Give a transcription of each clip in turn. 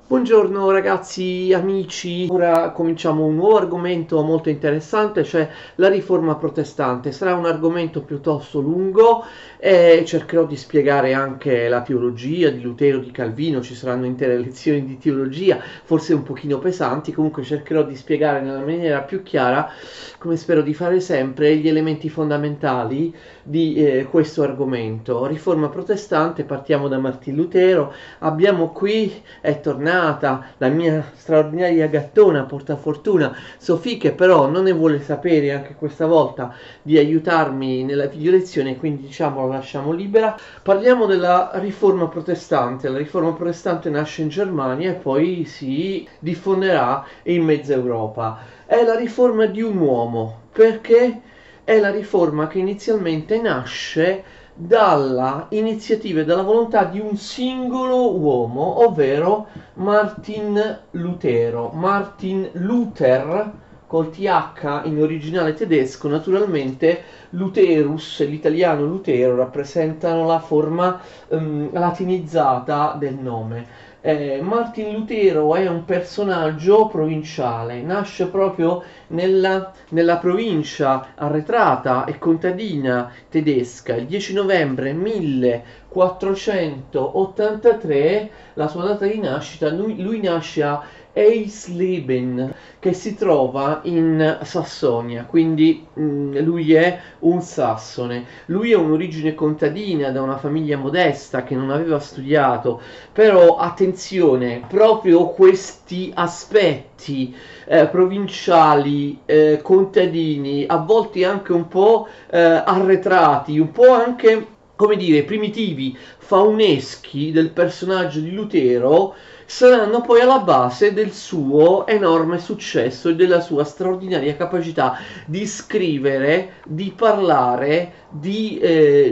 Buongiorno ragazzi, amici, ora cominciamo un nuovo argomento molto interessante, cioè la riforma protestante. Sarà un argomento piuttosto lungo e cercherò di spiegare anche la teologia di Lutero, di Calvino, ci saranno intere lezioni di teologia, forse un pochino pesanti, comunque cercherò di spiegare nella maniera più chiara, come spero di fare sempre, gli elementi fondamentali di questo argomento. Riforma protestante, partiamo da Martin Lutero, abbiamo qui è tornata la mia straordinaria gattona portafortuna Sofì, che però non ne vuole sapere anche questa volta di aiutarmi nella video lezione, quindi diciamo la lasciamo libera. Parliamo della riforma protestante. La riforma protestante nasce in Germania e poi si diffonderà in mezza Europa. È la riforma di un uomo, perché è la riforma che inizialmente nasce dalla iniziativa e dalla volontà di un singolo uomo, ovvero Martin Lutero. Martin Luther, col TH in originale tedesco, naturalmente Lutherus, l'italiano Lutero, rappresentano la forma latinizzata del nome. Martin Lutero è un personaggio provinciale, nasce proprio nella provincia arretrata e contadina tedesca. Il 10 novembre 1483, la sua data di nascita, lui nasce a Eisleben, che si trova in Sassonia, quindi lui è un sassone. Lui ha un'origine contadina, da una famiglia modesta che non aveva studiato, però attenzione, proprio questi aspetti provinciali, contadini, a volte anche un po' arretrati, un po' anche, come dire, primitivi, fauneschi del personaggio di Lutero, saranno poi alla base del suo enorme successo e della sua straordinaria capacità di scrivere, di parlare, di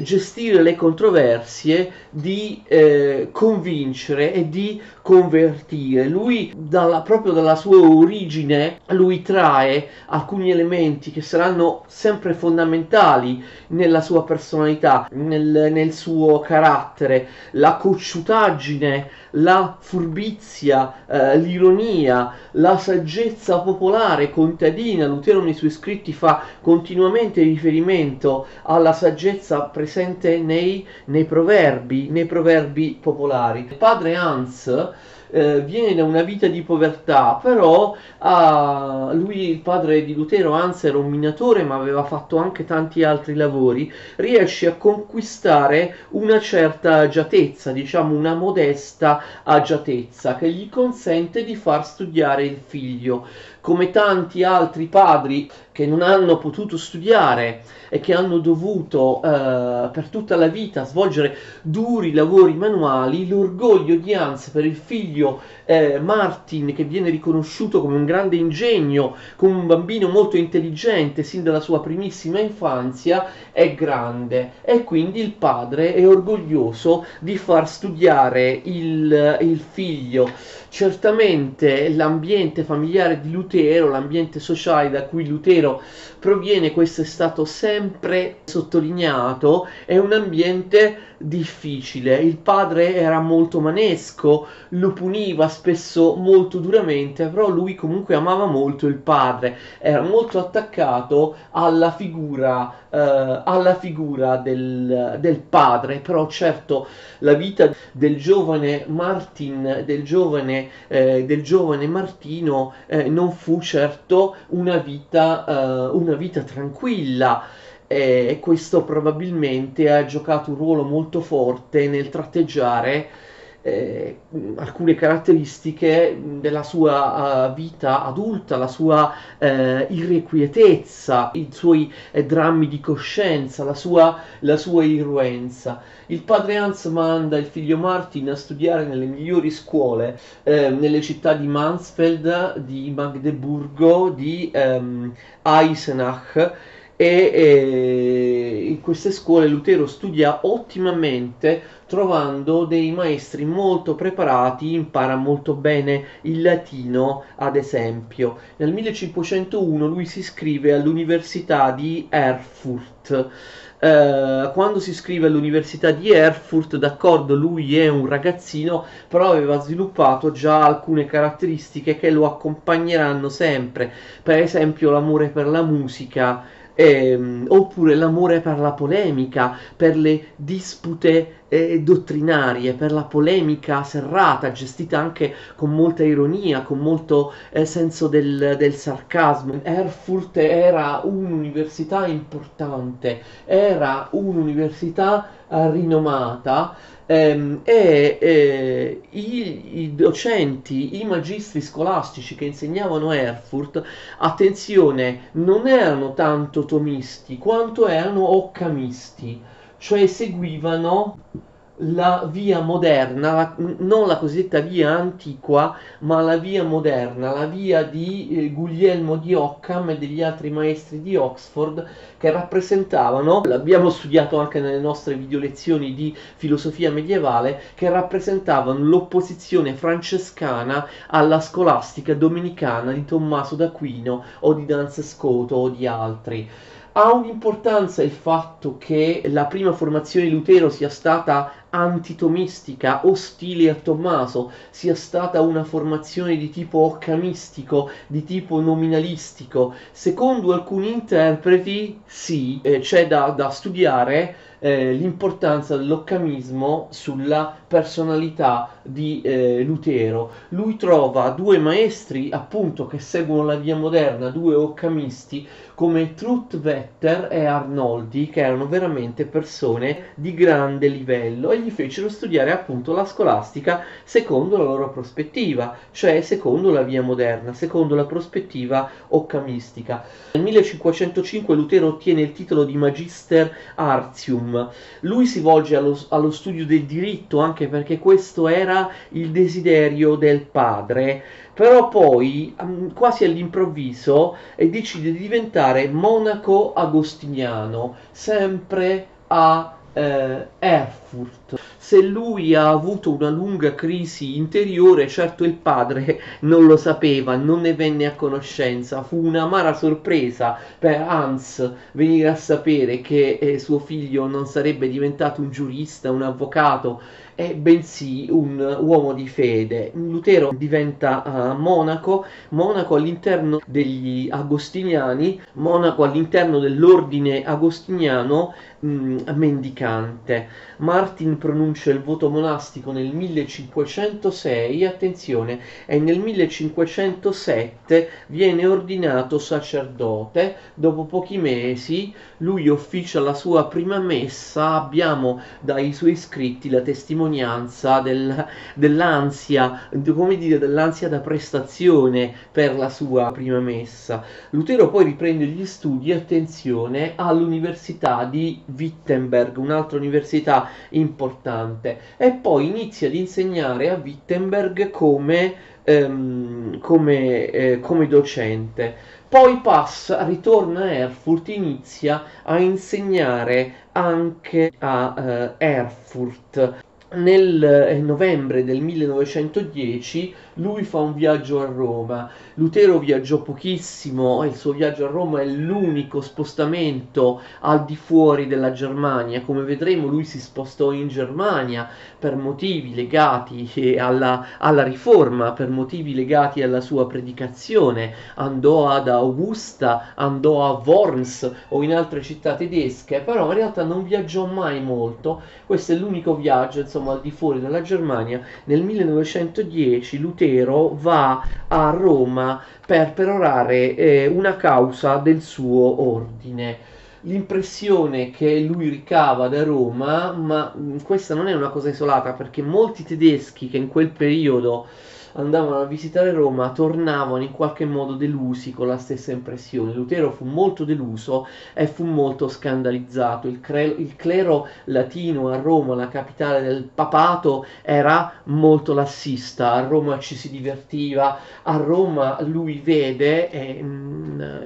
gestire le controversie, di convincere e di convertire. Lui, proprio dalla sua origine, lui trae alcuni elementi che saranno sempre fondamentali nella sua personalità, nel suo carattere, la cocciutaggine, la furbizia, l'ironia, la saggezza popolare contadina. Lutero nei suoi scritti fa continuamente riferimento alla saggezza presente nei proverbi popolari. Il padre Hans viene da una vita di povertà, però lui, il padre di Lutero, Hans, era un minatore ma aveva fatto anche tanti altri lavori, riesce a conquistare una certa agiatezza, diciamo una modesta agiatezza, che gli consente di far studiare il figlio. Come tanti altri padri che non hanno potuto studiare e che hanno dovuto per tutta la vita svolgere duri lavori manuali, l'orgoglio di Hans per il figlio Martin, che viene riconosciuto come un grande ingegno, come un bambino molto intelligente sin dalla sua primissima infanzia, è grande, e quindi il padre è orgoglioso di far studiare il figlio. Certamente l'ambiente familiare di Lutero, l'ambiente sociale da cui Lutero proviene, questo è stato sempre sottolineato, è un ambiente difficile. Il padre era molto manesco, lo puniva spesso molto duramente, però lui comunque amava molto il padre, era molto attaccato alla figura del padre. Però certo la vita del giovane Martin, del giovane Martino, non fu certo una vita tranquilla, e questo probabilmente ha giocato un ruolo molto forte nel tratteggiare alcune caratteristiche della sua vita adulta, la sua irrequietezza, i suoi drammi di coscienza, la sua irruenza. Il padre Hans manda il figlio Martin a studiare nelle migliori scuole, nelle città di Mansfeld, di Magdeburgo, di Eisenach, e in queste scuole Lutero studia ottimamente, trovando dei maestri molto preparati, impara molto bene il latino, ad esempio. Nel 1501 lui si iscrive all'Università di Erfurt, Quando si iscrive all'università di Erfurt, d'accordo, lui è un ragazzino, però aveva sviluppato già alcune caratteristiche che lo accompagneranno sempre, per esempio l'amore per la musica, oppure l'amore per la polemica, per le dispute dottrinarie, per la polemica serrata, gestita anche con molta ironia, con molto senso del sarcasmo. Erfurt era un'università importante, era un'università rinomata, i docenti, i magistri scolastici che insegnavano Erfurt, attenzione, non erano tanto tomisti quanto erano occamisti, cioè seguivano la via moderna, non la cosiddetta via antiqua, ma la via moderna, la via di Guglielmo di Occam e degli altri maestri di Oxford, che rappresentavano, l'abbiamo studiato anche nelle nostre video lezioni di filosofia medievale, che rappresentavano l'opposizione francescana alla scolastica domenicana di Tommaso d'Aquino o di Duns Scoto o di altri. Ha un'importanza il fatto che la prima formazione di Lutero sia stata antitomistica, ostile a Tommaso, sia stata una formazione di tipo occamistico, di tipo nominalistico. Secondo alcuni interpreti, sì, c'è da studiare l'importanza dell'occamismo sulla personalità di Lutero. Lui trova due maestri, appunto, che seguono la via moderna, due occamisti, come Trutvetter e Arnoldi, che erano veramente persone di grande livello, e gli fecero studiare appunto la scolastica secondo la loro prospettiva, cioè secondo la via moderna, secondo la prospettiva occamistica. Nel 1505 Lutero ottiene il titolo di Magister Artium. Lui si volge allo studio del diritto, anche perché questo era il desiderio del padre, però poi quasi all'improvviso decide di diventare monaco agostiniano, sempre a Erfurt. Se lui ha avuto una lunga crisi interiore, certo il padre non lo sapeva, non ne venne a conoscenza. Fu un'amara sorpresa per Hans venire a sapere che suo figlio non sarebbe diventato un giurista, un avvocato, bensì un uomo di fede. Lutero diventa monaco all'interno degli agostiniani, monaco all'interno dell'ordine agostiniano mendicante. Martin pronuncia il voto monastico nel 1506, attenzione, e nel 1507 viene ordinato sacerdote. Dopo pochi mesi lui officia la sua prima messa. Abbiamo dai suoi scritti la testimonianza dell'ansia, come dire, dell'ansia da prestazione per la sua prima messa. Lutero poi riprende gli studi, attenzione, all'università di Wittenberg, un'altra università importante, e poi inizia ad insegnare a Wittenberg come docente. Poi ritorna a Erfurt, inizia a insegnare anche a Erfurt. Nel novembre del 1910 lui fa un viaggio a Roma. Lutero viaggiò pochissimo, il suo viaggio a Roma è l'unico spostamento al di fuori della Germania. Come vedremo, lui si spostò in Germania per motivi legati alla riforma, per motivi legati alla sua predicazione. Andò ad Augusta, andò a Worms o in altre città tedesche, però in realtà non viaggiò mai molto. Questo è l'unico viaggio, insomma, al di fuori della Germania. Nel 1910 Lutero va a Roma per perorare una causa del suo ordine. L'impressione che lui ricava da Roma, ma questa non è una cosa isolata, perché molti tedeschi che in quel periodo andavano a visitare Roma tornavano in qualche modo delusi con la stessa impressione. Lutero fu molto deluso e fu molto scandalizzato. Il clero latino a Roma, la capitale del papato, era molto lassista. A Roma ci si divertiva, a Roma lui vede e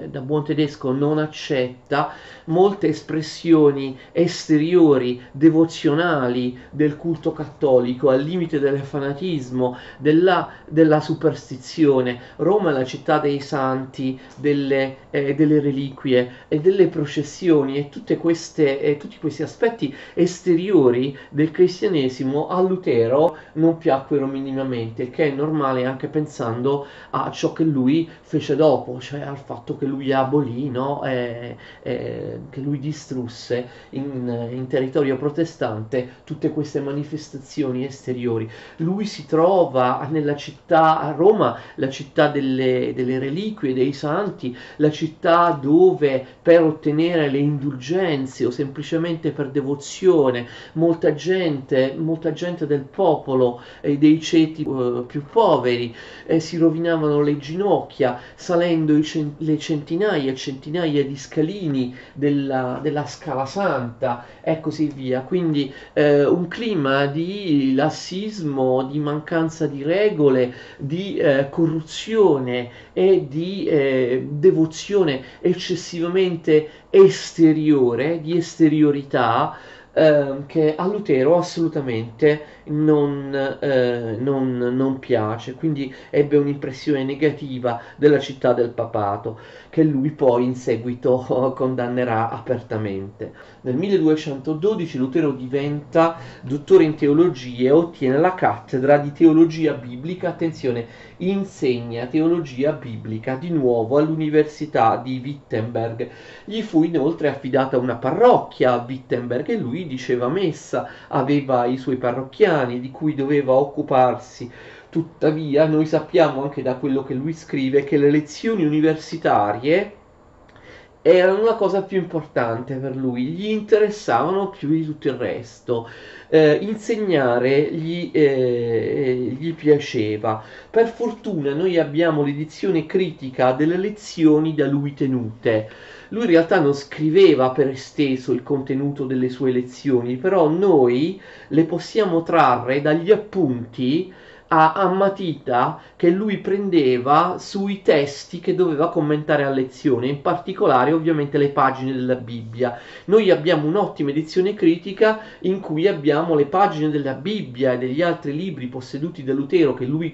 da buon tedesco non accetta molte espressioni esteriori, devozionali del culto cattolico, al limite del fanatismo, della della superstizione. Roma è la città dei santi, delle reliquie e delle processioni, e tutte tutti questi aspetti esteriori del cristianesimo a Lutero non piacquero minimamente, che è normale anche pensando a ciò che lui fece dopo, cioè al fatto che lui abolì, no? Che lui distrusse in territorio protestante tutte queste manifestazioni esteriori. Lui si trova nella città, a Roma, la città delle reliquie, dei santi, la città dove per ottenere le indulgenze o semplicemente per devozione molta gente del popolo e dei ceti più poveri si rovinavano le ginocchia salendo le centinaia e centinaia di scalini della Scala Santa e così via. Quindi un clima di lassismo, di mancanza di regole, di corruzione e di devozione eccessivamente esteriore, di esteriorità, che a Lutero assolutamente non piace, quindi ebbe un'impressione negativa della città del papato, che lui poi in seguito condannerà apertamente. Nel 1212 Lutero diventa dottore in teologia e ottiene la cattedra di teologia biblica. Attenzione, insegna teologia biblica di nuovo all'Università di Wittenberg. Gli fu inoltre affidata una parrocchia a Wittenberg e lui diceva messa, aveva i suoi parrocchiani di cui doveva occuparsi. Tuttavia, noi sappiamo anche da quello che lui scrive che le lezioni universitarie erano la cosa più importante per lui, gli interessavano più di tutto il resto. Insegnare gli piaceva. Per fortuna noi abbiamo l'edizione critica delle lezioni da lui tenute. Lui in realtà non scriveva per esteso il contenuto delle sue lezioni, però noi le possiamo trarre dagli appunti a matita che lui prendeva sui testi che doveva commentare a lezione, in particolare ovviamente le pagine della Bibbia. Noi abbiamo un'ottima edizione critica in cui abbiamo le pagine della Bibbia e degli altri libri posseduti da Lutero che lui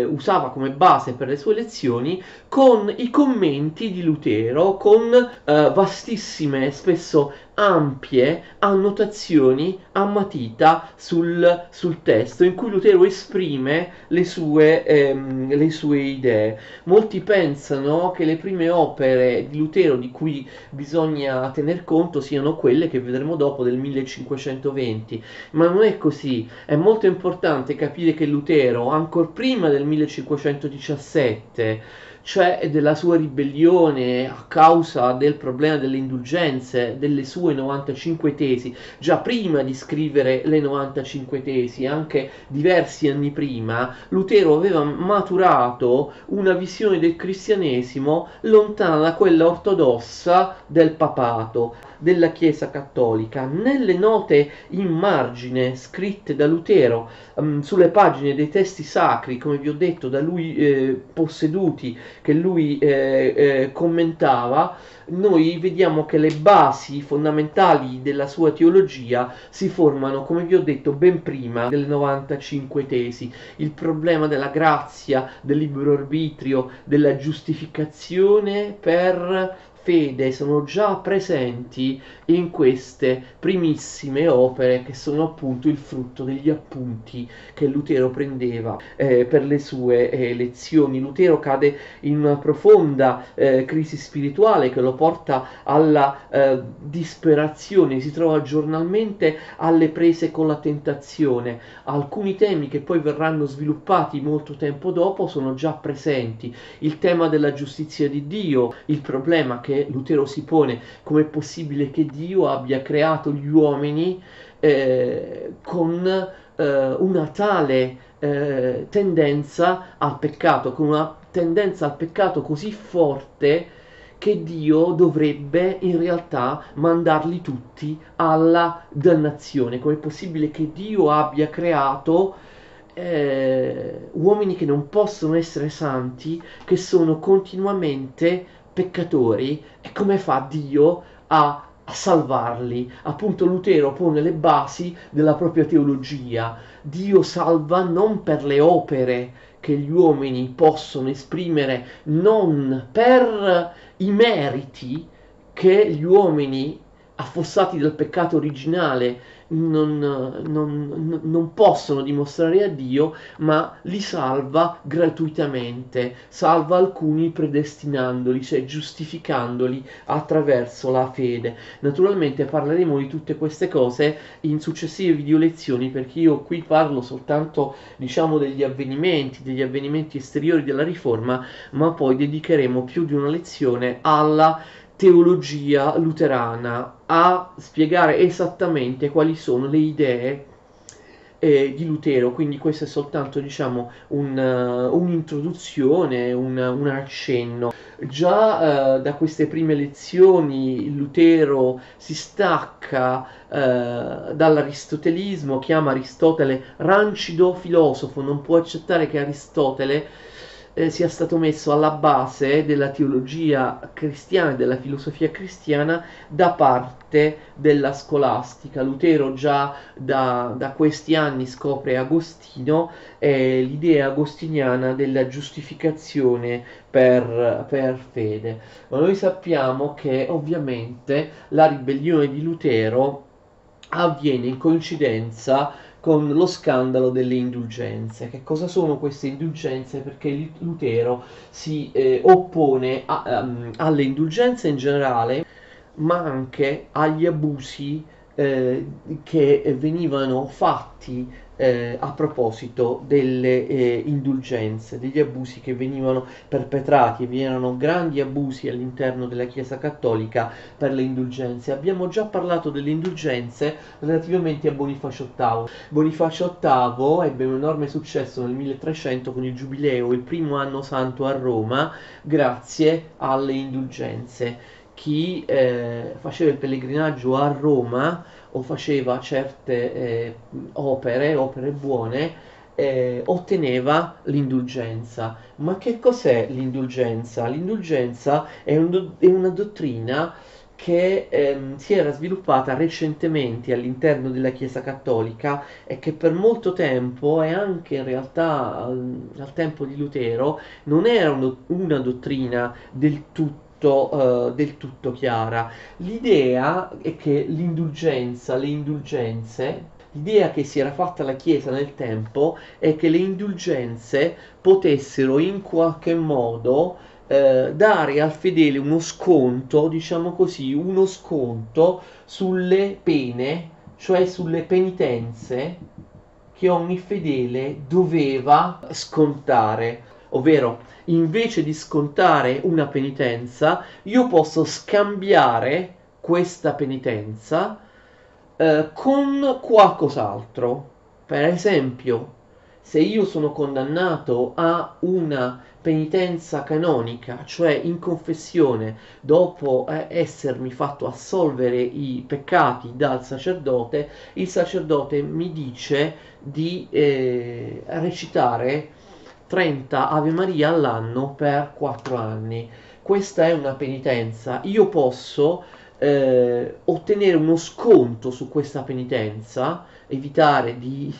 usava come base per le sue lezioni, con i commenti di Lutero, con vastissime, spesso ampie annotazioni a matita sul testo in cui Lutero esprime le sue idee. Molti pensano che le prime opere di Lutero di cui bisogna tener conto siano quelle che vedremo dopo del 1520, ma non è così. È molto importante capire che Lutero, ancor prima del 1517, cioè della sua ribellione a causa del problema delle indulgenze, delle sue 95 tesi, già prima di scrivere le 95 tesi, anche diversi anni prima, Lutero aveva maturato una visione del cristianesimo lontana da quella ortodossa del papato, della Chiesa cattolica. Nelle note in margine scritte da Lutero sulle pagine dei testi sacri, come vi ho detto, da lui posseduti, che lui commentava, noi vediamo che le basi fondamentali della sua teologia si formano, come vi ho detto, ben prima delle 95 tesi. Il problema della grazia, del libero arbitrio, della giustificazione per fede sono già presenti in queste primissime opere che sono appunto il frutto degli appunti che Lutero prendeva per le sue lezioni. Lutero cade in una profonda crisi spirituale che lo porta alla disperazione, si trova giornalmente alle prese con la tentazione. Alcuni temi che poi verranno sviluppati molto tempo dopo sono già presenti. Il tema della giustizia di Dio, il problema che Lutero si pone: com'è possibile che Dio abbia creato gli uomini con una tale tendenza al peccato, con una tendenza al peccato così forte che Dio dovrebbe in realtà mandarli tutti alla dannazione. Com'è possibile che Dio abbia creato uomini che non possono essere santi, che sono continuamente peccatori, e come fa Dio a a salvarli. Appunto Lutero pone le basi della propria teologia. Dio salva non per le opere che gli uomini possono esprimere, non per i meriti che gli uomini affossati dal peccato originale non possono dimostrare a Dio, ma li salva gratuitamente, salva alcuni predestinandoli, cioè giustificandoli attraverso la fede. Naturalmente parleremo di tutte queste cose in successive video lezioni, perché io qui parlo soltanto, diciamo, degli avvenimenti esteriori della Riforma, ma poi dedicheremo più di una lezione alla teologia luterana, a spiegare esattamente quali sono le idee di Lutero. Quindi questo è soltanto, diciamo, un'introduzione, un accenno. Già da queste prime lezioni Lutero si stacca dall'aristotelismo, chiama Aristotele rancido filosofo, non può accettare che Aristotele sia stato messo alla base della teologia cristiana e della filosofia cristiana da parte della scolastica. Lutero già da questi anni scopre Agostino e l'idea agostiniana della giustificazione per fede. Ma noi sappiamo che ovviamente la ribellione di Lutero avviene in coincidenza con lo scandalo delle indulgenze. Che cosa sono queste indulgenze? Perché Lutero si oppone alle indulgenze in generale, ma anche agli abusi che venivano fatti a proposito delle indulgenze, degli abusi che venivano perpetrati. Vi erano grandi abusi all'interno della Chiesa Cattolica per le indulgenze. Abbiamo già parlato delle indulgenze relativamente a Bonifacio VIII. Bonifacio VIII ebbe un enorme successo nel 1300 con il Giubileo, il primo anno santo a Roma, grazie alle indulgenze. Chi faceva il pellegrinaggio a Roma o faceva certe opere buone, otteneva l'indulgenza. Ma che cos'è l'indulgenza? L'indulgenza è una dottrina che si era sviluppata recentemente all'interno della Chiesa Cattolica e che per molto tempo, e anche in realtà al tempo di Lutero, non era una dottrina del tutto chiara. L'idea è che l'indulgenza, le indulgenze, l'idea che si era fatta la Chiesa nel tempo è che le indulgenze potessero in qualche modo dare al fedele uno sconto, diciamo così, uno sconto sulle pene, cioè sulle penitenze che ogni fedele doveva scontare. Ovvero, invece di scontare una penitenza, io posso scambiare questa penitenza con qualcos'altro. Per esempio, se io sono condannato a una penitenza canonica, cioè in confessione, dopo essermi fatto assolvere i peccati dal sacerdote, il sacerdote mi dice di recitare 30 Ave Maria all'anno per 4 anni. Questa è una penitenza. Io posso ottenere uno sconto su questa penitenza, evitare di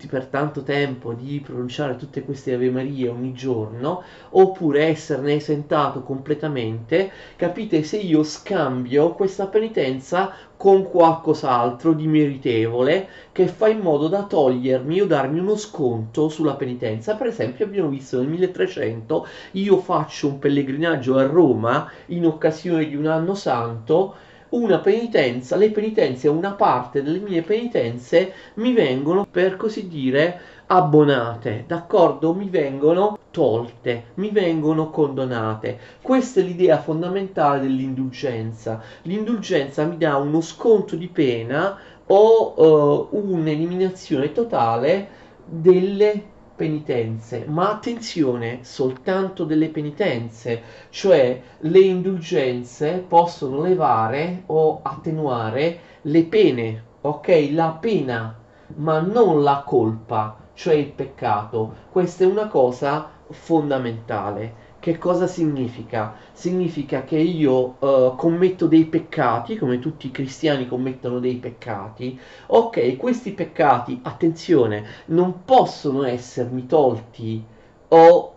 per tanto tempo di pronunciare tutte queste Ave Marie ogni giorno, oppure esserne esentato completamente. Capite? Se io scambio questa penitenza con qualcos'altro di meritevole che fa in modo da togliermi o darmi uno sconto sulla penitenza. Per esempio, abbiamo visto nel 1300 io faccio un pellegrinaggio a Roma in occasione di un anno santo, una penitenza, le penitenze, una parte delle mie penitenze mi vengono, per così dire, abbonate, d'accordo? Mi vengono tolte, mi vengono condonate. Questa è l'idea fondamentale dell'indulgenza. L'indulgenza mi dà uno sconto di pena o un'eliminazione totale delle penitenze, ma attenzione, soltanto delle penitenze, cioè le indulgenze possono levare o attenuare le pene, ok? La pena, ma non la colpa, cioè il peccato. Questa è una cosa fondamentale. Che cosa significa? Significa che io commetto dei peccati, come tutti i cristiani commettono dei peccati. Ok, questi peccati, attenzione, non possono essermi tolti o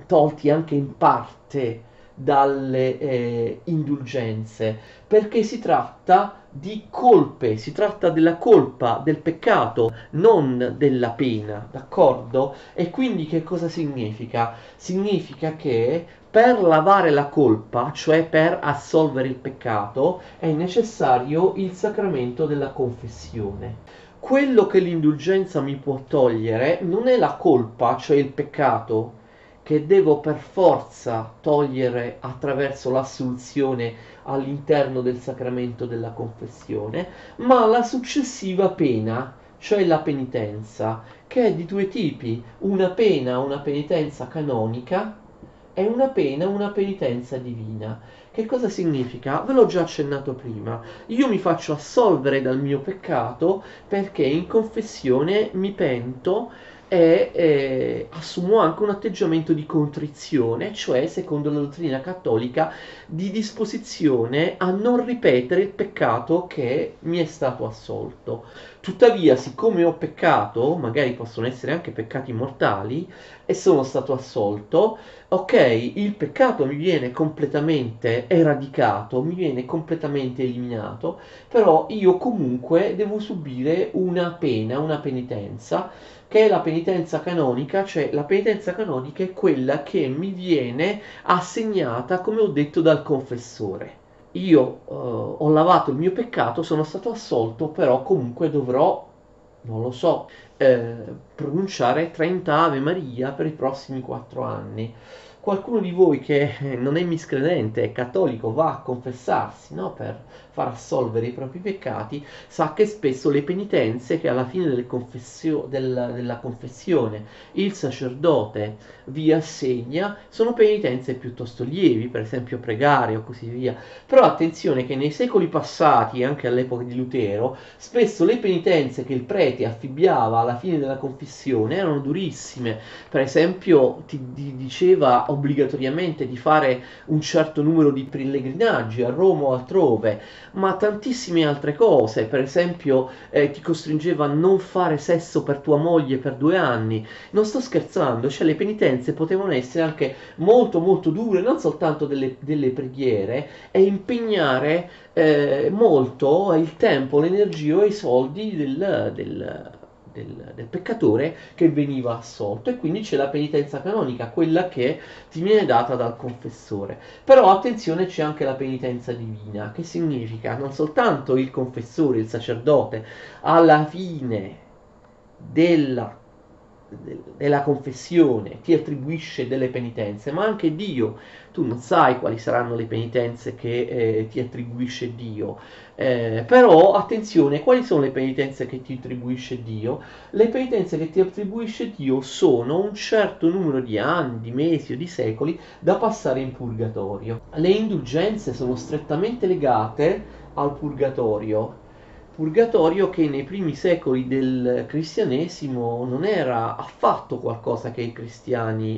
tolti anche in parte dalle indulgenze, perché si tratta di colpe, si tratta della colpa, del peccato, non della pena, d'accordo? E quindi che cosa significa? Significa che per lavare la colpa, cioè per assolvere il peccato, è necessario il sacramento della confessione. Quello che l'indulgenza mi può togliere non è la colpa, cioè il peccato, che devo per forza togliere attraverso l'assoluzione all'interno del sacramento della confessione, ma la successiva pena, cioè la penitenza, che è di due tipi, una penitenza canonica e una penitenza divina. Che cosa significa? Ve l'ho già accennato prima. Io mi faccio assolvere dal mio peccato perché in confessione mi pento e assumo anche un atteggiamento di contrizione, cioè, secondo la dottrina cattolica, di disposizione a non ripetere il peccato che mi è stato assolto. Tuttavia, siccome ho peccato, magari possono essere anche peccati mortali, e sono stato assolto, ok, il peccato mi viene completamente eradicato, mi viene completamente eliminato, però io comunque devo subire una pena, una penitenza, che è la penitenza canonica, cioè la penitenza canonica è quella che mi viene assegnata, come ho detto, dal confessore. Io ho lavato il mio peccato, sono stato assolto, però comunque dovrò, non lo so, pronunciare 30 Ave Maria per i prossimi 4 anni. Qualcuno di voi che non è miscredente, è cattolico, va a confessarsi, no, per far assolvere i propri peccati, sa che spesso le penitenze che alla fine della confessione il sacerdote vi assegna sono penitenze piuttosto lievi, per esempio pregare o così via. Però attenzione che nei secoli passati, anche all'epoca di Lutero, spesso le penitenze che il prete affibbiava alla fine della confessione erano durissime. Per esempio ti diceva obbligatoriamente di fare un certo numero di pellegrinaggi a Roma o altrove, ma tantissime altre cose. Per esempio ti costringeva a non fare sesso per tua moglie per 2 anni. Non sto scherzando, cioè le penitenze potevano essere anche molto molto dure, non soltanto delle preghiere, e impegnare molto il tempo, l'energia e i soldi del peccatore che veniva assolto. E quindi c'è la penitenza canonica, quella che ti viene data dal confessore. Però attenzione, c'è anche la penitenza divina, che significa non soltanto il confessore, il sacerdote, alla fine della della confessione ti attribuisce delle penitenze, ma anche Dio. Tu non sai quali saranno le penitenze che ti attribuisce Dio. Però attenzione, quali sono le penitenze che ti attribuisce Dio? Le penitenze che ti attribuisce Dio sono un certo numero di anni, di mesi o di secoli da passare in purgatorio. Le indulgenze sono strettamente legate al purgatorio. Purgatorio che nei primi secoli del cristianesimo non era affatto qualcosa che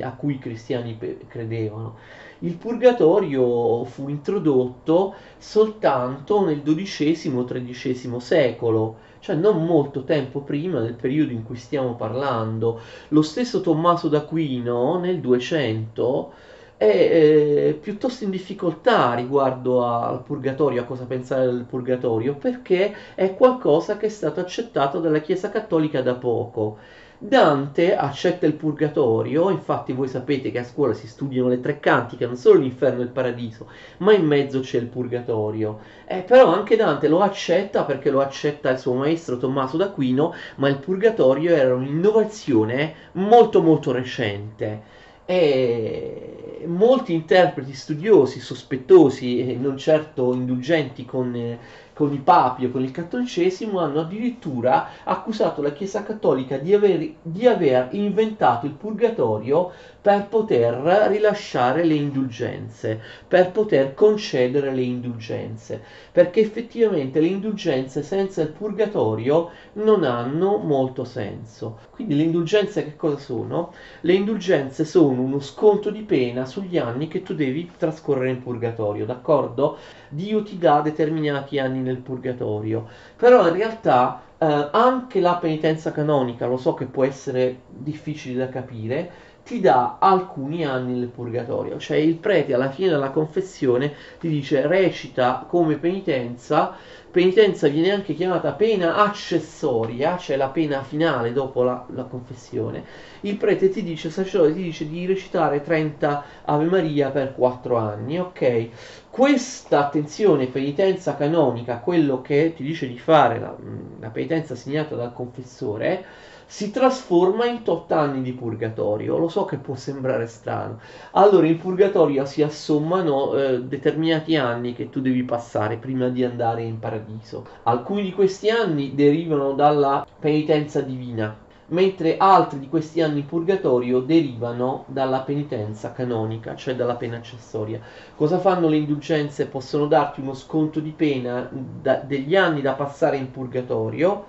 a cui i cristiani credevano. Il purgatorio fu introdotto soltanto nel XII-XIII secolo, cioè non molto tempo prima del periodo in cui stiamo parlando. Lo stesso Tommaso d'Aquino nel 200 è piuttosto in difficoltà riguardo al purgatorio, a cosa pensare del purgatorio, perché è qualcosa che è stato accettato dalla Chiesa Cattolica da poco. Dante accetta il purgatorio, infatti voi sapete che a scuola si studiano le tre cantiche, non solo l'inferno e il paradiso, ma in mezzo c'è il purgatorio. Però anche Dante lo accetta perché lo accetta il suo maestro Tommaso d'Aquino, ma il purgatorio era un'innovazione molto molto recente. E molti interpreti studiosi, sospettosi e non certo indulgenti con con i papi o con il cattolicesimo, hanno addirittura accusato la Chiesa Cattolica di aver inventato il purgatorio per poter rilasciare le indulgenze, per poter concedere le indulgenze, perché effettivamente le indulgenze senza il purgatorio non hanno molto senso. Quindi le indulgenze che cosa sono? Le indulgenze sono uno sconto di pena sugli anni che tu devi trascorrere in purgatorio, d'accordo? Dio ti dà determinati anni nel purgatorio, però in realtà anche la penitenza canonica, lo so che può essere difficile da capire, ti dà alcuni anni nel purgatorio, cioè il prete alla fine della confessione ti dice recita come penitenza. Penitenza viene anche chiamata pena accessoria, cioè la pena finale dopo la confessione. Il prete ti dice, il sacerdote ti dice di recitare 30 Ave Maria per 4 anni, ok? Questa, attenzione, penitenza canonica, quello che ti dice di fare, la penitenza segnata dal confessore, si trasforma in tot anni di purgatorio. Lo so che può sembrare strano. Allora, in purgatorio si assommano determinati anni che tu devi passare prima di andare in paradiso. Alcuni di questi anni derivano dalla penitenza divina, mentre altri di questi anni in purgatorio derivano dalla penitenza canonica, cioè dalla pena accessoria. Cosa fanno le indulgenze? Possono darti uno sconto di pena degli anni da passare in purgatorio,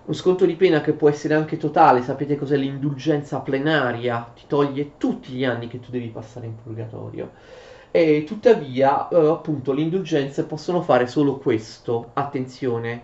uno sconto di pena che può essere anche totale. Sapete cos'è l'indulgenza plenaria? Ti toglie tutti gli anni che tu devi passare in purgatorio. E tuttavia, appunto, le indulgenze possono fare solo questo. Attenzione,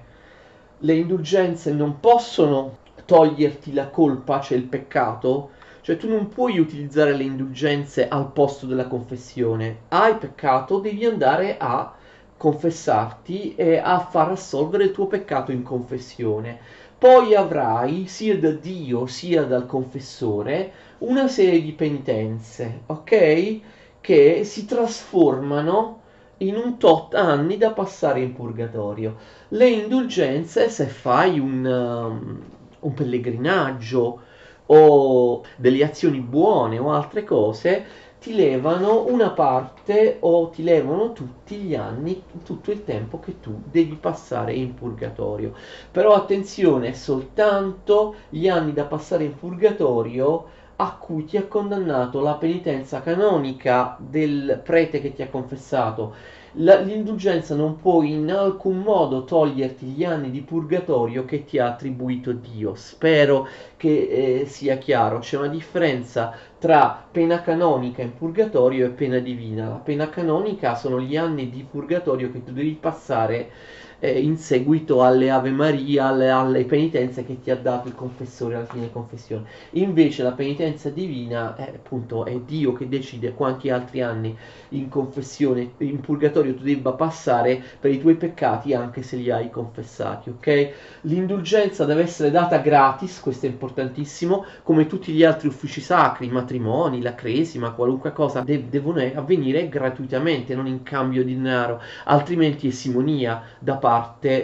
le indulgenze non possono toglierti la colpa, cioè il peccato. Cioè tu non puoi utilizzare le indulgenze al posto della confessione. Hai peccato, devi andare a confessarti e a far assolvere il tuo peccato in confessione. Poi avrai sia da Dio sia dal confessore una serie di penitenze, ok? Che si trasformano in un tot anni da passare in purgatorio. Le indulgenze, se fai un pellegrinaggio o delle azioni buone o altre cose, ti levano una parte o ti levano tutti gli anni, tutto il tempo che tu devi passare in purgatorio. Però attenzione, soltanto gli anni da passare in purgatorio a cui ti ha condannato la penitenza canonica del prete che ti ha confessato. L'indulgenza non può in alcun modo toglierti gli anni di purgatorio che ti ha attribuito Dio. Spero che sia chiaro. C'è una differenza tra pena canonica in purgatorio e pena divina. La pena canonica sono gli anni di purgatorio che tu devi passare in seguito alle Ave Maria, alle penitenze che ti ha dato il confessore alla fine confessione. Invece la penitenza divina appunto è Dio che decide quanti altri anni in confessione, in purgatorio tu debba passare per i tuoi peccati anche se li hai confessati, ok? L'indulgenza deve essere data gratis, questo è importantissimo, come tutti gli altri uffici sacri, i matrimoni, la cresima, qualunque cosa devono avvenire gratuitamente, non in cambio di denaro, altrimenti è simonia da parte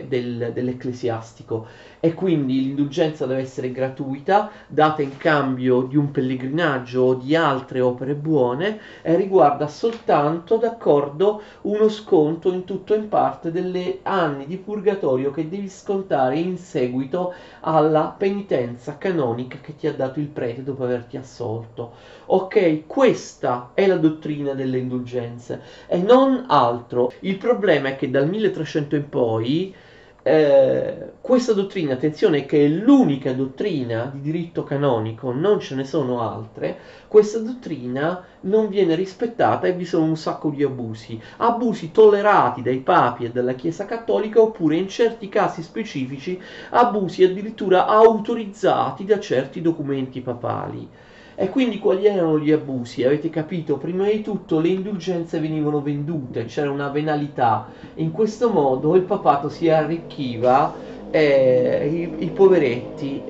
dell'ecclesiastico. E quindi l'indulgenza deve essere gratuita, data in cambio di un pellegrinaggio o di altre opere buone, e riguarda soltanto, d'accordo, uno sconto in tutto o in parte delle anni di purgatorio che devi scontare in seguito alla penitenza canonica che ti ha dato il prete dopo averti assolto. Ok, questa è la dottrina delle indulgenze e non altro. Il problema è che dal 1300 in poi questa dottrina, attenzione, che è l'unica dottrina di diritto canonico, non ce ne sono altre, questa dottrina non viene rispettata e vi sono un sacco di abusi tollerati dai papi e dalla Chiesa Cattolica, oppure in certi casi specifici abusi addirittura autorizzati da certi documenti papali. E quindi quali erano gli abusi? Avete capito? Prima di tutto le indulgenze venivano vendute, c'era una venalità. In questo modo il papato si arricchiva e i poveretti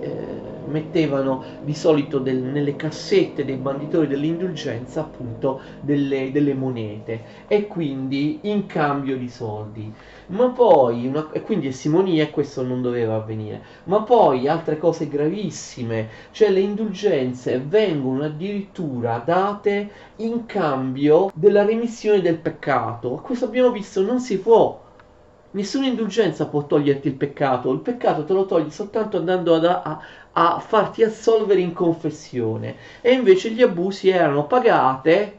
mettevano di solito nelle cassette dei banditori dell'indulgenza appunto delle monete, e quindi in cambio di soldi. Ma poi, e quindi è simonia e questo non doveva avvenire. Ma poi altre cose gravissime, cioè le indulgenze vengono addirittura date in cambio della remissione del peccato. Questo abbiamo visto, non si può. Nessuna indulgenza può toglierti il peccato te lo togli soltanto andando a farti assolvere in confessione. E invece gli abusi erano pagate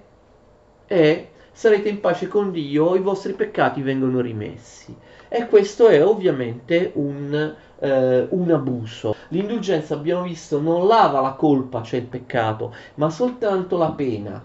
e sarete in pace con Dio, i vostri peccati vengono rimessi. E questo è ovviamente un abuso. L'indulgenza, abbiamo visto, non lava la colpa, cioè il peccato, ma soltanto la pena.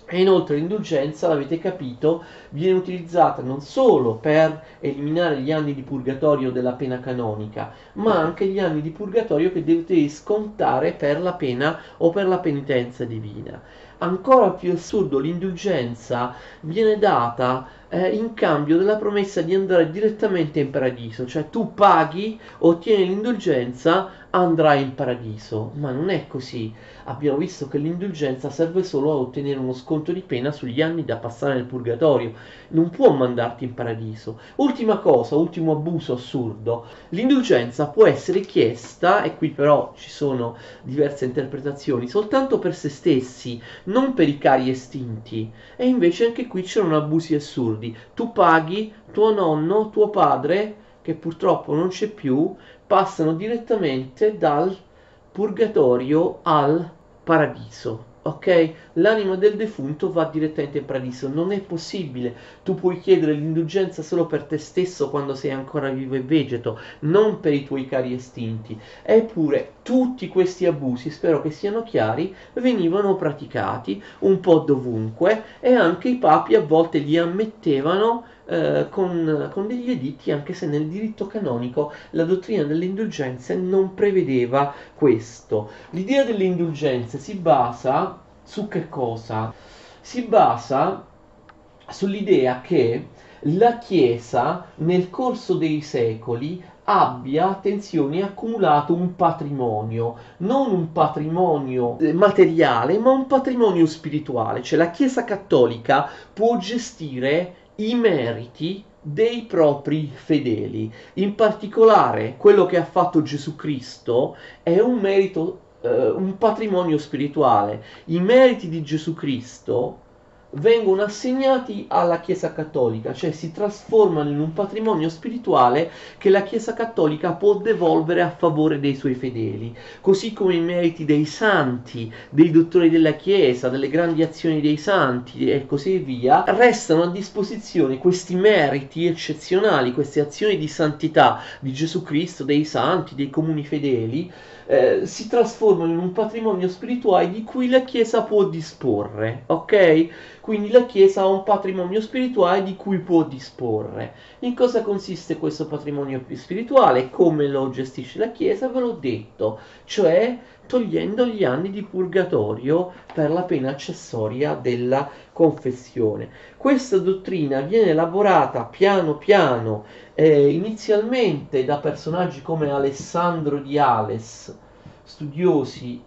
E inoltre l'indulgenza, l'avete capito, viene utilizzata non solo per eliminare gli anni di purgatorio della pena canonica, ma anche gli anni di purgatorio che dovete scontare per la pena o per la penitenza divina. Ancora più assurdo, l'indulgenza viene data in cambio della promessa di andare direttamente in paradiso, cioè tu paghi, ottieni l'indulgenza, andrai in paradiso, ma non è così. Abbiamo visto che l'indulgenza serve solo a ottenere uno sconto di pena sugli anni da passare nel purgatorio, non può mandarti in paradiso. Ultima cosa, ultimo abuso assurdo, l'indulgenza può essere chiesta, e qui però ci sono diverse interpretazioni, soltanto per se stessi, non per i cari estinti. E invece anche qui c'erano abusi assurdi. Tu paghi, tuo nonno, tuo padre, che purtroppo non c'è più, passano direttamente dal purgatorio al paradiso. Ok? L'anima del defunto va direttamente in paradiso. Non è possibile. Tu puoi chiedere l'indulgenza solo per te stesso quando sei ancora vivo e vegeto, non per i tuoi cari estinti. Eppure tutti questi abusi, spero che siano chiari, venivano praticati un po' dovunque e anche i papi a volte li ammettevano con degli editti, anche se nel diritto canonico la dottrina delle indulgenze non prevedeva questo. L'idea delle indulgenze si basa su che cosa? Si basa sull'idea che la Chiesa nel corso dei secoli abbia, attenzione, accumulato un patrimonio, non un patrimonio materiale, ma un patrimonio spirituale, cioè la Chiesa cattolica può gestire i meriti dei propri fedeli. In particolare, quello che ha fatto Gesù Cristo è un merito, un patrimonio spirituale. I meriti di Gesù Cristo vengono assegnati alla Chiesa Cattolica, cioè si trasformano in un patrimonio spirituale che la Chiesa Cattolica può devolvere a favore dei suoi fedeli, così come i meriti dei santi, dei dottori della Chiesa, delle grandi azioni dei santi e così via, restano a disposizione questi meriti eccezionali, queste azioni di santità di Gesù Cristo, dei santi, dei comuni fedeli, si trasformano in un patrimonio spirituale di cui la Chiesa può disporre, ok? Quindi la Chiesa ha un patrimonio spirituale di cui può disporre. In cosa consiste questo patrimonio spirituale? Come lo gestisce la Chiesa? Ve l'ho detto, cioè togliendo gli anni di purgatorio per la pena accessoria della confessione. Questa dottrina viene elaborata piano piano, inizialmente da personaggi come Alessandro di Ales, studiosi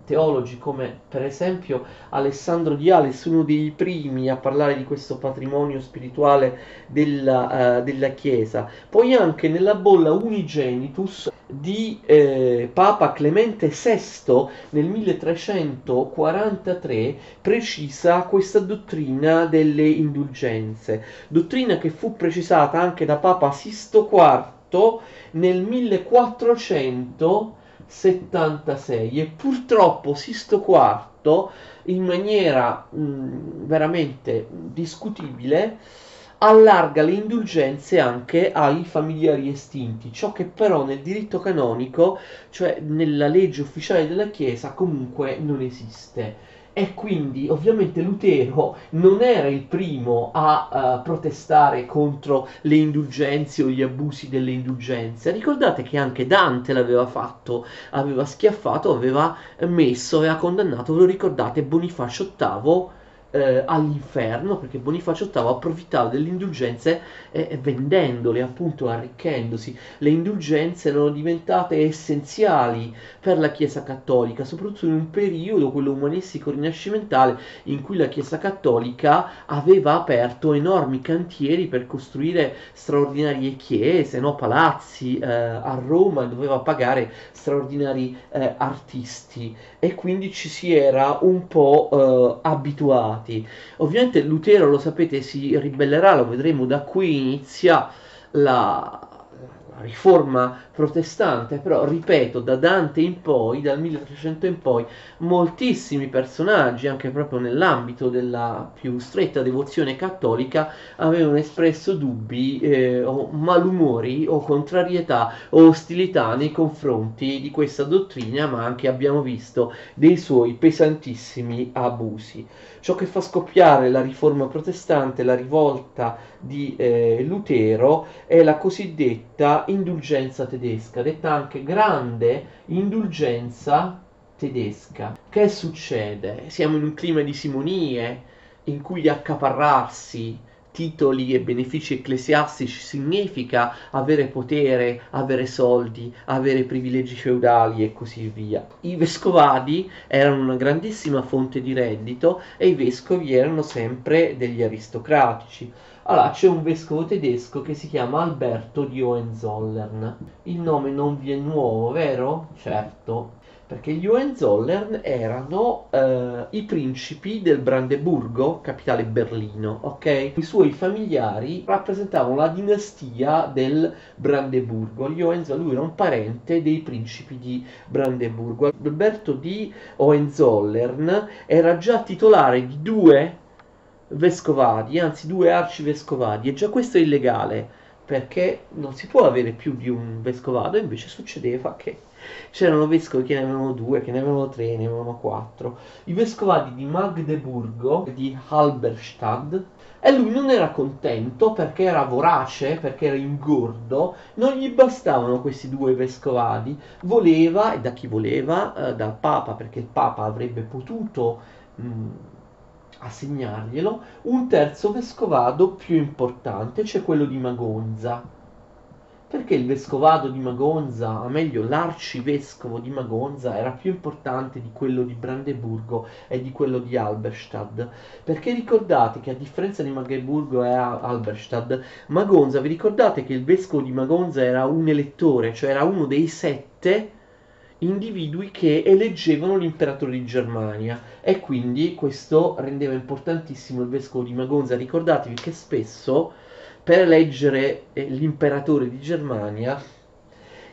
teologi come per esempio Alessandro di Ales, uno dei primi a parlare di questo patrimonio spirituale della Chiesa. Poi anche nella bolla Unigenitus di Papa Clemente VI nel 1343 precisa questa dottrina delle indulgenze, dottrina che fu precisata anche da Papa Sisto IV nel 1476 e purtroppo Sisto IV in maniera veramente discutibile allarga le indulgenze anche ai familiari estinti, ciò che però nel diritto canonico, cioè nella legge ufficiale della Chiesa, comunque non esiste. E quindi ovviamente Lutero non era il primo a protestare contro le indulgenze o gli abusi delle indulgenze. Ricordate che anche Dante l'aveva fatto, aveva schiaffato, aveva messo, aveva condannato, ve lo ricordate, Bonifacio VIII all'inferno, perché Bonifacio VIII approfittava delle indulgenze vendendole, appunto arricchendosi. Le indulgenze erano diventate essenziali per la Chiesa cattolica, soprattutto in un periodo, quello umanistico rinascimentale, in cui la Chiesa cattolica aveva aperto enormi cantieri per costruire straordinarie chiese, no? Palazzi a Roma, doveva pagare straordinari artisti e quindi ci si era un po' abituati. stati. Ovviamente Lutero, lo sapete, si ribellerà, lo vedremo, da qui inizia la riforma protestante, però ripeto, da Dante in poi, dal 1300 in poi, moltissimi personaggi, anche proprio nell'ambito della più stretta devozione cattolica, avevano espresso dubbi o malumori o contrarietà o ostilità nei confronti di questa dottrina, ma anche abbiamo visto dei suoi pesantissimi abusi. Ciò che fa scoppiare la riforma protestante, la rivolta di Lutero, è la cosiddetta indulgenza tedesca, detta anche grande indulgenza tedesca. Che succede? Siamo in un clima di simonie in cui accaparrarsi titoli e benefici ecclesiastici significa avere potere, avere soldi, avere privilegi feudali e così via. I vescovadi erano una grandissima fonte di reddito e i vescovi erano sempre degli aristocratici. Allora, c'è un vescovo tedesco che si chiama Alberto di Hohenzollern. Il nome non vi è nuovo, vero? Certo, perché gli Hohenzollern erano i principi del Brandeburgo, capitale Berlino, ok? I suoi familiari rappresentavano la dinastia del Brandeburgo. Gli Hohenzollern, lui era un parente dei principi di Brandeburgo. Alberto di Hohenzollern era già titolare di due vescovadi, anzi due arcivescovadi, e già questo è illegale perché non si può avere più di un vescovado, e invece succedeva che c'erano vescovi che ne avevano due, che ne avevano tre, ne avevano quattro. I vescovadi di Magdeburgo, di Halberstadt, e lui non era contento perché era vorace, perché era ingordo, non gli bastavano questi due vescovadi, voleva, e da chi voleva? Dal Papa, perché il Papa avrebbe potuto assegnarglielo, un terzo vescovado più importante, cioè quello di Magonza. Perché il vescovado di Magonza, o meglio l'arcivescovo di Magonza, era più importante di quello di Brandeburgo e di quello di Halberstadt? Perché ricordate che a differenza di Magdeburgo e Halberstadt, Magonza, vi ricordate che il vescovo di Magonza era un elettore, cioè era uno dei 7 individui che eleggevano l'imperatore di Germania, e quindi questo rendeva importantissimo il vescovo di Magonza. Ricordatevi che spesso per eleggere l'imperatore di Germania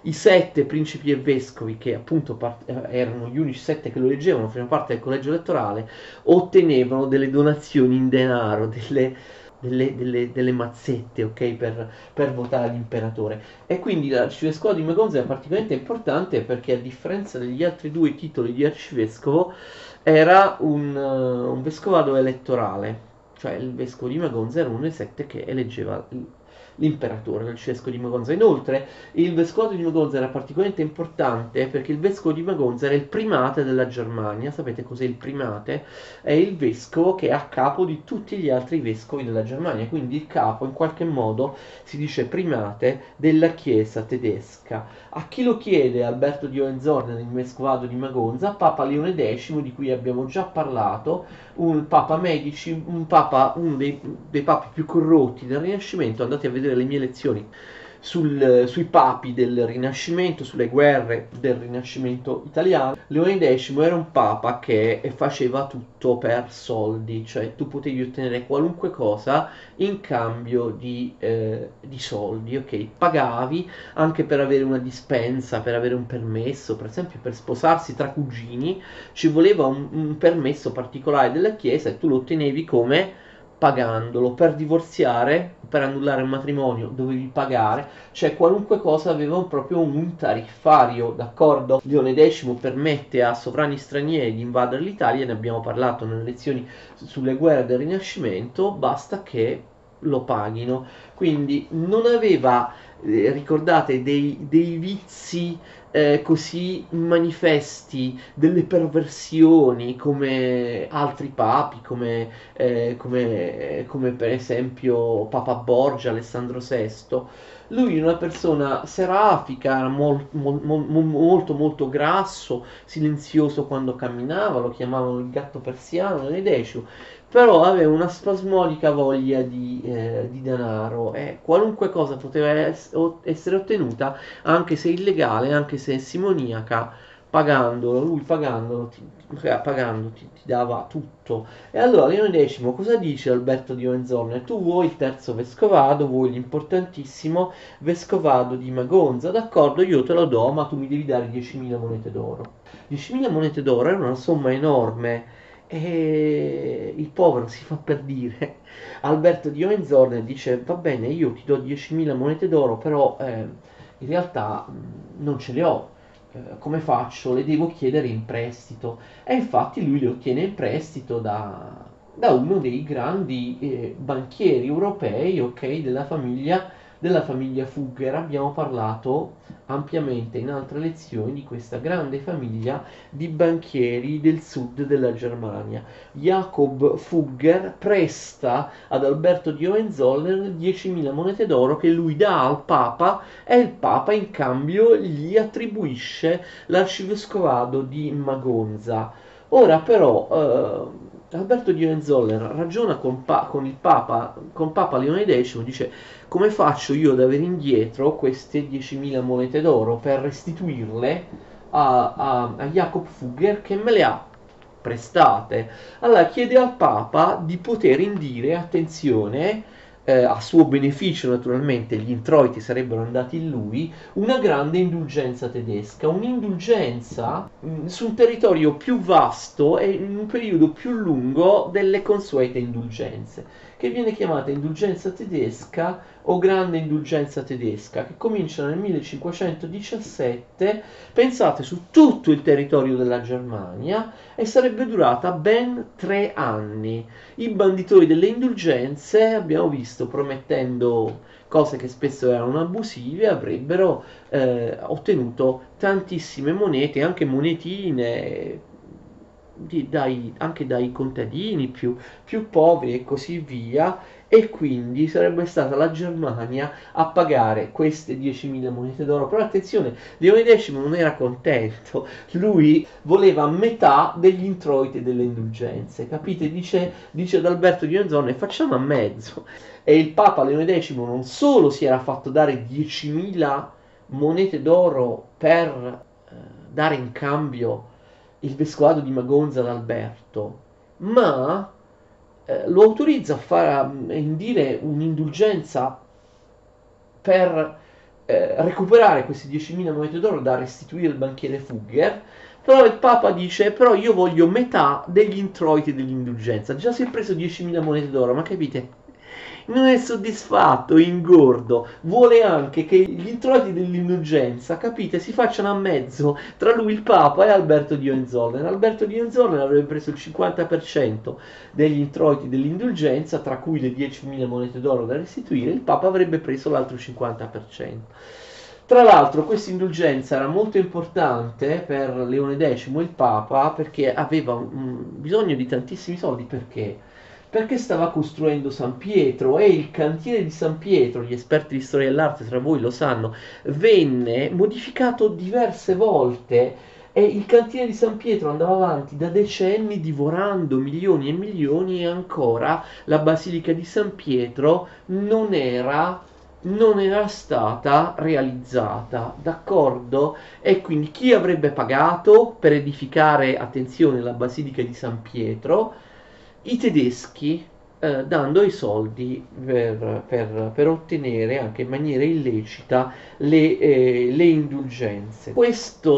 i 7 principi e vescovi, che appunto erano gli unici 7 che lo eleggevano, facevano parte del collegio elettorale, ottenevano delle donazioni in denaro, delle mazzette, ok, per votare l'imperatore. E quindi l'arcivescovo di Magonza è particolarmente importante perché, a differenza degli altri due titoli di arcivescovo, era un vescovado elettorale, cioè il vescovo di Magonza era uno dei 7 che eleggeva l'imperatore, l'arcivescovo di Magonza. Inoltre il vescovato di Magonza era particolarmente importante perché il vescovo di Magonza era il primate della Germania. Sapete cos'è il primate? È il vescovo che è a capo di tutti gli altri vescovi della Germania, quindi il capo, in qualche modo si dice primate, della chiesa tedesca. A chi lo chiede Alberto di Hohenzollern, il vescovato di Magonza? Papa Leone X, di cui abbiamo già parlato, un papa Medici, uno dei papi più corrotti del Rinascimento. Andate a vedere le mie lezioni sui papi del Rinascimento, sulle guerre del Rinascimento italiano. Leone X era un papa che faceva tutto per soldi, cioè tu potevi ottenere qualunque cosa in cambio di soldi, ok? Pagavi anche per avere una dispensa, per avere un permesso, per esempio per sposarsi tra cugini ci voleva un permesso particolare della Chiesa e tu lo ottenevi come pagandolo. Per divorziare, per annullare un matrimonio dovevi pagare, cioè qualunque cosa aveva proprio un tariffario, d'accordo? Leone X permette a sovrani stranieri di invadere l'Italia, ne abbiamo parlato nelle lezioni sulle guerre del Rinascimento, basta che lo paghino. Quindi non aveva, ricordate, dei vizi così manifesti, delle perversioni come altri papi, come per esempio Papa Borgia, Alessandro VI. Lui era una persona serafica, molto molto grasso, silenzioso quando camminava, lo chiamavano il gatto persiano nell'Edesio, però aveva una spasmodica voglia di denaro, e qualunque cosa poteva essere ottenuta, anche se illegale, anche se simoniaca, lui pagandolo ti dava tutto. E allora Leone X cosa dice Alberto di Hohenzollern? Tu vuoi il terzo vescovado, vuoi l'importantissimo vescovado di Magonza, d'accordo, io te lo do, ma tu mi devi dare 10.000 monete d'oro. 10.000 monete d'oro era una somma enorme e il povero si fa per dire. Alberto di Hohenzollern dice va bene, io ti do 10.000 monete d'oro, però in realtà non ce le ho. Come faccio? Le devo chiedere in prestito. E infatti lui le ottiene in prestito da uno dei grandi banchieri europei, ok, della famiglia Fugger. Abbiamo parlato ampiamente in altre lezioni di questa grande famiglia di banchieri del sud della Germania. Jacob Fugger presta ad Alberto di Hohenzollern 10.000 monete d'oro che lui dà al Papa e il Papa in cambio gli attribuisce l'arcivescovado di Magonza. Ora però Alberto di Hohenzollern ragiona con il Papa, con Papa Leone X, dice come faccio io ad avere indietro queste 10.000 monete d'oro per restituirle a Jacob Fugger che me le ha prestate. Allora chiede al Papa di poter indire, attenzione, a suo beneficio naturalmente, gli introiti sarebbero andati in lui, una grande indulgenza tedesca, un'indulgenza su un territorio più vasto e in un periodo più lungo delle consuete indulgenze, che viene chiamata indulgenza tedesca o grande indulgenza tedesca, che comincia nel 1517, pensate, su tutto il territorio della Germania e sarebbe durata ben 3 anni. I banditori delle indulgenze, abbiamo visto, promettendo cose che spesso erano abusive, avrebbero ottenuto tantissime monete, anche monetine, anche dai contadini più poveri e così via, e quindi sarebbe stata la Germania a pagare queste 10.000 monete d'oro. Però attenzione, Leone X non era contento, lui voleva metà degli introiti delle indulgenze, capite? Dice ad Alberto di Hohenzollern facciamo a mezzo. E il Papa Leone X non solo si era fatto dare 10.000 monete d'oro per dare in cambio il vescovado di Magonza ad Alberto, ma lo autorizza a indire un'indulgenza per recuperare queste 10.000 monete d'oro da restituire al banchiere Fugger. Però il Papa dice però io voglio metà degli introiti dell'indulgenza. Già si è preso 10.000 monete d'oro, ma capite? Non è soddisfatto, ingordo, vuole anche che gli introiti dell'indulgenza, capite, si facciano a mezzo tra lui il Papa e Alberto di Hohenzollern. Alberto di Hohenzollern avrebbe preso il 50% degli introiti dell'indulgenza, tra cui le 10.000 monete d'oro da restituire, il Papa avrebbe preso l'altro 50%. Tra l'altro questa indulgenza era molto importante per Leone X, il Papa, perché aveva bisogno di tantissimi soldi. Perché stava costruendo San Pietro e il cantiere di San Pietro, gli esperti di storia dell'arte tra voi lo sanno, venne modificato diverse volte e il cantiere di San Pietro andava avanti da decenni divorando milioni e milioni e ancora la Basilica di San Pietro non era stata realizzata, d'accordo? E quindi chi avrebbe pagato per edificare, attenzione, la Basilica di San Pietro? I tedeschi, dando i soldi per ottenere anche in maniera illecita le indulgenze. Questa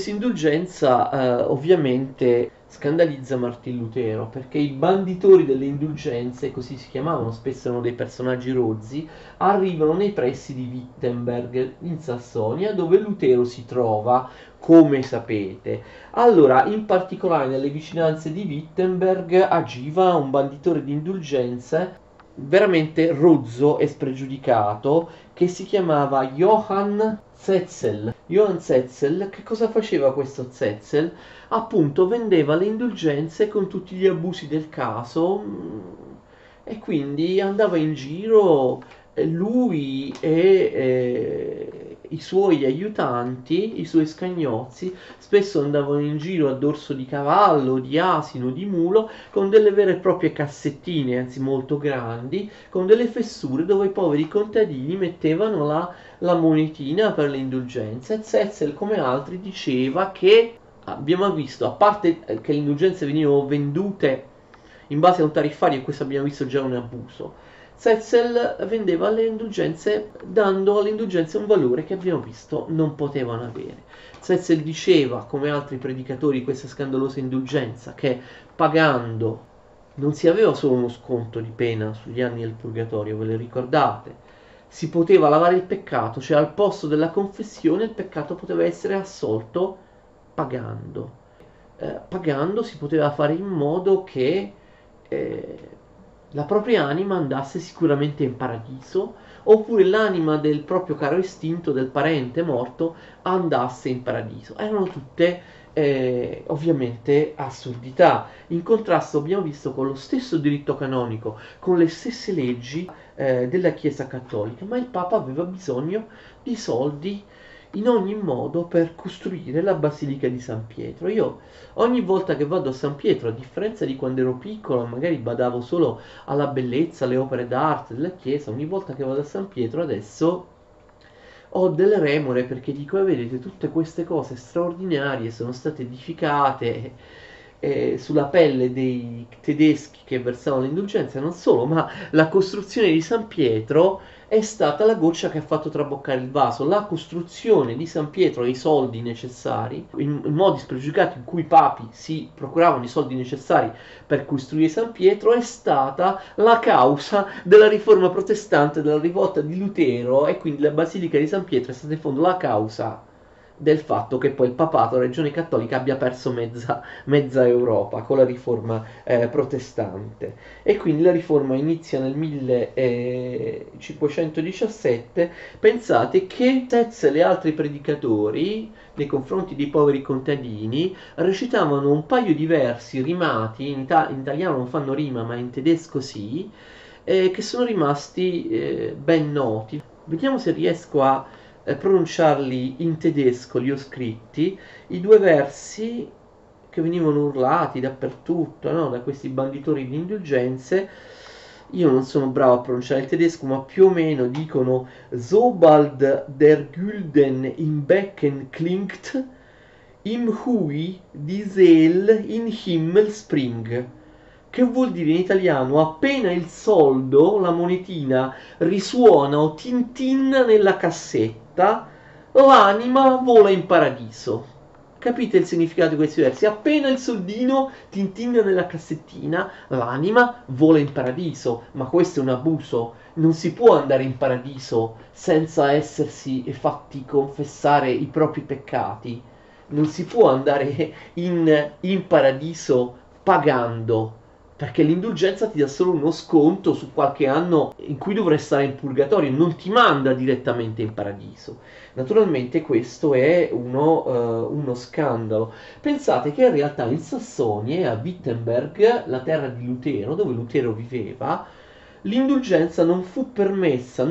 indulgenza ovviamente scandalizza Martin Lutero, perché i banditori delle indulgenze, così si chiamavano, spesso erano dei personaggi rozzi, arrivano nei pressi di Wittenberg in Sassonia, dove Lutero si trova, come sapete. Allora, in particolare nelle vicinanze di Wittenberg agiva un banditore di indulgenze veramente rozzo e spregiudicato che si chiamava Johann Zetzel. Johann Zetzel, che cosa faceva questo Zetzel? Appunto vendeva le indulgenze con tutti gli abusi del caso e quindi andava in giro lui e i suoi aiutanti, i suoi scagnozzi, spesso andavano in giro a dorso di cavallo, di asino, di mulo, con delle vere e proprie cassettine, anzi molto grandi, con delle fessure dove i poveri contadini mettevano la monetina per le indulgenze. E Zetzel, come altri, diceva che abbiamo visto, a parte che le indulgenze venivano vendute in base a un tariffario, e questo abbiamo visto già un abuso, Zetzel vendeva le indulgenze dando alle indulgenze un valore che abbiamo visto non potevano avere. Zetzel diceva, come altri predicatori di questa scandalosa indulgenza, che pagando non si aveva solo uno sconto di pena sugli anni del purgatorio, ve le ricordate? Si poteva lavare il peccato, cioè al posto della confessione il peccato poteva essere assolto pagando. Pagando si poteva fare in modo che eh, la propria anima andasse sicuramente in paradiso, oppure l'anima del proprio caro estinto, del parente morto, andasse in paradiso. Erano tutte ovviamente assurdità, in contrasto abbiamo visto con lo stesso diritto canonico, con le stesse leggi della Chiesa Cattolica, ma il Papa aveva bisogno di soldi in ogni modo per costruire la Basilica di San Pietro. Io ogni volta che vado a San Pietro, a differenza di quando ero piccolo, magari badavo solo alla bellezza, alle opere d'arte della chiesa, ogni volta che vado a San Pietro adesso ho delle remore perché dico, vedete, tutte queste cose straordinarie sono state edificate sulla pelle dei tedeschi che versavano le indulgenze, non solo, ma la costruzione di San Pietro è stata la goccia che ha fatto traboccare il vaso. La costruzione di San Pietro e i soldi necessari, in modi spregiudicati in cui i papi si procuravano i soldi necessari per costruire San Pietro, è stata la causa della riforma protestante, della rivolta di Lutero, e quindi la Basilica di San Pietro è stata in fondo la causa del fatto che poi il papato, la regione cattolica, abbia perso mezza Europa con la riforma protestante. E quindi la riforma inizia nel 1517. Pensate che Zetzel e altri predicatori nei confronti dei poveri contadini recitavano un paio di versi rimati, in italiano non fanno rima ma in tedesco sì, che sono rimasti ben noti. Vediamo se riesco a pronunciarli in tedesco, li ho scritti, i due versi che venivano urlati dappertutto, no? Da questi banditori di indulgenze. Io non sono bravo a pronunciare il tedesco, ma più o meno dicono Sobald der Gülden im Becken klingt, im Hui die Seel in Himmel spring. Che vuol dire in italiano, appena il soldo, la monetina, risuona o tintinna nella cassetta, l'anima vola in paradiso. Capite il significato di questi versi? Appena il soldino tintinna nella cassettina, l'anima vola in paradiso. Ma questo è un abuso. Non si può andare in paradiso senza essersi fatti confessare i propri peccati. Non si può andare in paradiso pagando, perché l'indulgenza ti dà solo uno sconto su qualche anno in cui dovrai stare in purgatorio, non ti manda direttamente in paradiso. Naturalmente questo è uno scandalo. Pensate che in realtà in Sassonia, a Wittenberg, la terra di Lutero, dove Lutero viveva, l'indulgenza non fu permessa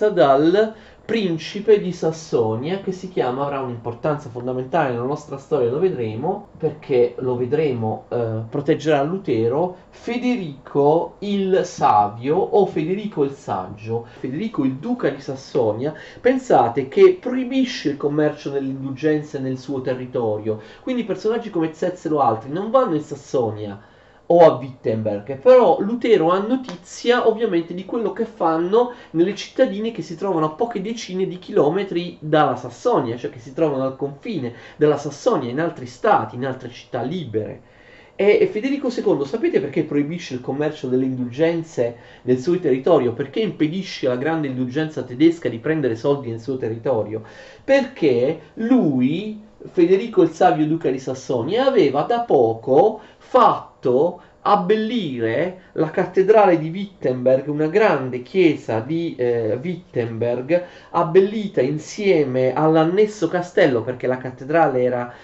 dal principe di Sassonia, che si chiama, avrà un'importanza fondamentale nella nostra storia, lo vedremo, perché lo vedremo, proteggerà Lutero, Federico il Savio o Federico il Saggio. Federico il duca di Sassonia, pensate che proibisce il commercio delle indulgenze nel suo territorio, quindi personaggi come Zetzel o altri non vanno in Sassonia o a Wittenberg, però Lutero ha notizia ovviamente di quello che fanno nelle cittadine che si trovano a poche decine di chilometri dalla Sassonia, cioè che si trovano al confine della Sassonia, in altri stati, in altre città libere. E Federico II, sapete perché proibisce il commercio delle indulgenze nel suo territorio? Perché impedisce alla grande indulgenza tedesca di prendere soldi nel suo territorio? Perché lui, Federico il Savio duca di Sassonia, aveva da poco fatto abbellire la cattedrale di Wittenberg, una grande chiesa di Wittenberg, abbellita insieme all'annesso castello, perché la cattedrale era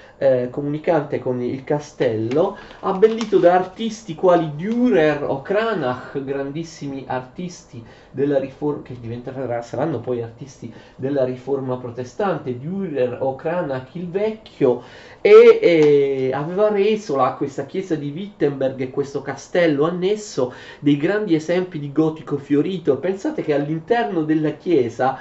comunicante con il castello, abbellito da artisti quali Dürer o Cranach, grandissimi artisti della riforma, che saranno poi artisti della riforma protestante, Dürer o Cranach il vecchio, e aveva reso questa chiesa di Wittenberg e questo castello annesso dei grandi esempi di gotico fiorito. Pensate che all'interno della chiesa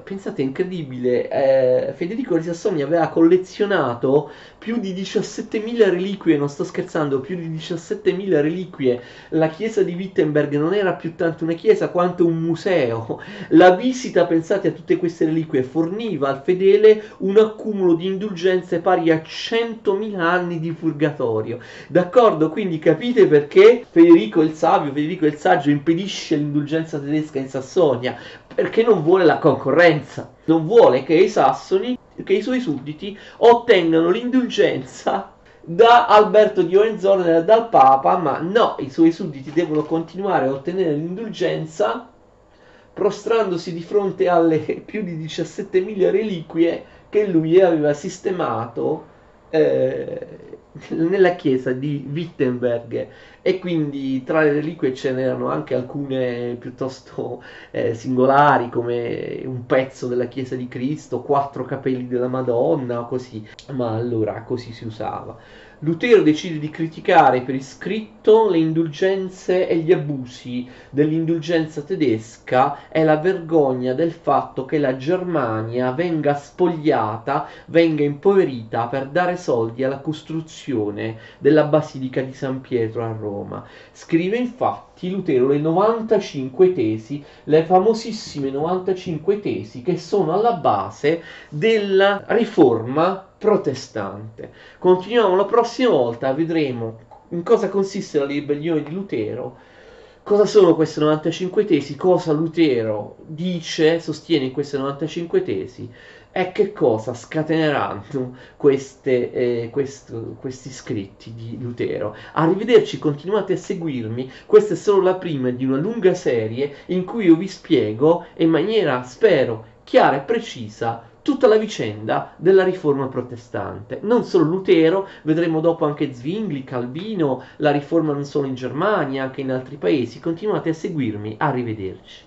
pensate, è incredibile, Federico di Sassonia aveva collezionato più di 17.000 reliquie, non sto scherzando, più di 17.000 reliquie. La chiesa di Wittenberg non era più tanto una chiesa quanto un museo. La visita, pensate a tutte queste reliquie, forniva al fedele un accumulo di indulgenze pari a 100.000 anni di purgatorio. D'accordo? Quindi capite perché Federico il Savio, Federico il Saggio impedisce l'indulgenza tedesca in Sassonia, perché non vuole la concorrenza, non vuole che i sassoni, che i suoi sudditi ottengano l'indulgenza da Alberto di Hohenzollern e dal Papa, ma no, i suoi sudditi devono continuare a ottenere l'indulgenza prostrandosi di fronte alle più di 17.000 reliquie che lui aveva sistemato nella chiesa di Wittenberg. E quindi tra le reliquie ce n'erano anche alcune piuttosto singolari, come un pezzo della chiesa di Cristo, 4 capelli della Madonna, così. Ma allora così si usava. Lutero decide di criticare per iscritto le indulgenze e gli abusi dell'indulgenza tedesca e la vergogna del fatto che la Germania venga spogliata, venga impoverita per dare soldi alla costruzione della Basilica di San Pietro a Roma. Scrive infatti Lutero le 95 tesi, le famosissime 95 tesi che sono alla base della riforma protestante. Continuiamo la prossima volta, vedremo in cosa consiste la ribellione di Lutero, cosa sono queste 95 tesi, cosa Lutero dice, sostiene in queste 95 tesi e che cosa scateneranno questi scritti di Lutero. Arrivederci, continuate a seguirmi, questa è solo la prima di una lunga serie in cui io vi spiego in maniera, spero, chiara e precisa tutta la vicenda della riforma protestante. Non solo Lutero, vedremo dopo anche Zwingli, Calvino, la riforma non solo in Germania, anche in altri paesi. Continuate a seguirmi, arrivederci.